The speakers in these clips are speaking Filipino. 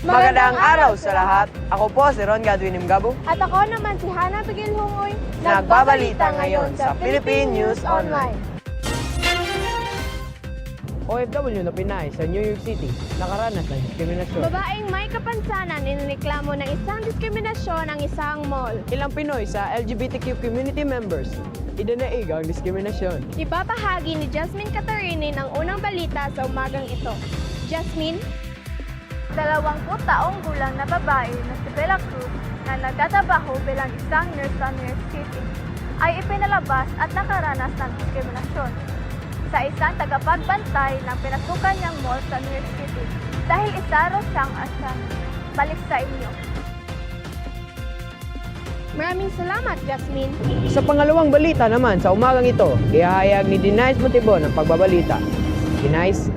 Magandang araw sa lahat. Ako po si Ron Gadwin Imgabo. At ako naman si Hana Bigil Hungoy, Nagbabalita ngayon sa Philippine News Online. OFW na Pinay sa New York City nakaranas ng diskriminasyon. Babaeng may kapansanan inireklamo ng isang diskriminasyon ang isang mall. Ilang Pinoy sa LGBTQ community members idinaig ang diskriminasyon. Ibabahagi ni Jasmine Catarinin ang unang balita sa umagang ito. Jasmine? 20 taong gulang na babae na si Bella Cruz na nagtatrabaho bilang isang nurse sa New York City ay ipinalabas at nakaranas ng diskriminasyon sa isang tagapagbantay ng pinasukan niyang mall sa New York City dahil isa raw siyang asyan. Balik sa inyo. Maraming salamat, Jasmine. Sa pangalawang balita naman sa umagang ito, ihahayag ni Denise Montibon ang pagbabalita. Denise?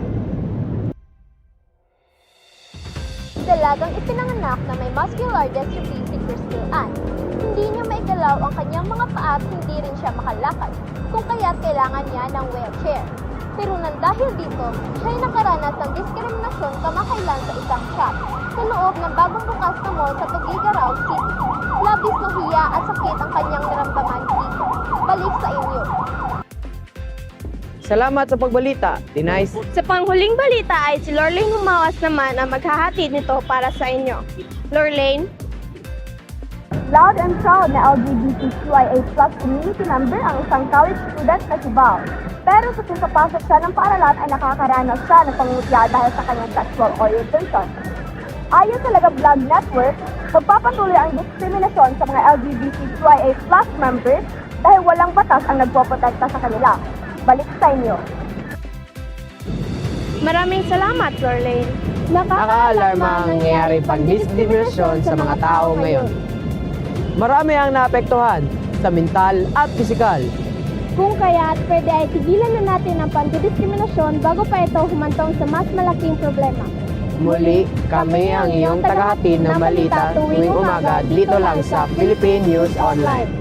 Dalagang ipinanganak na may muscular dystrophy si Crystal Ann. Hindi niya maigalaw ang kanyang mga paa at hindi rin siya makalakad, kung kaya't kailangan niya ng wheelchair. Pero nang dahil dito, siya'y nakaranas ng diskriminasyon kamakailan sa isang shop sa loob ng bagong bukas na mall sa Tugigaraw City. Labis na hiya at sakit ang kanyang naramdaman dito. Balik sa inyo. Salamat sa pagbalita, Denise. Sa panghuling balita ay si Lorraine Humawas naman ang maghahatid nito para sa inyo. Lorraine? Loud and proud na LGBTQIA+ community member ang isang college student na si Val. Pero sa pagpapasok siya ng paaralan ay nakakaranas siya ng pangungutya dahil sa kanyang sexual orientation. Ayon sa Laga Vlog Network, magpapatuloy ang diskriminasyon sa mga LGBTQIA+ members dahil walang batas ang nagpoprotekta sa kanila. Balik sa inyo. Maraming salamat, Lorraine. Nakaalarma ang nangyayari pang-diskriminasyon sa mga tao ngayon. Marami ang naapektuhan sa mental at pisikal. Kung kaya't pwede ay tigilan na natin ang pagdidiskriminasyon bago pa ito humantong sa mas malaking problema. Muli, kami ang iyong tagahatid ng balita tuwing umaga dito lang sa Philippine News Online.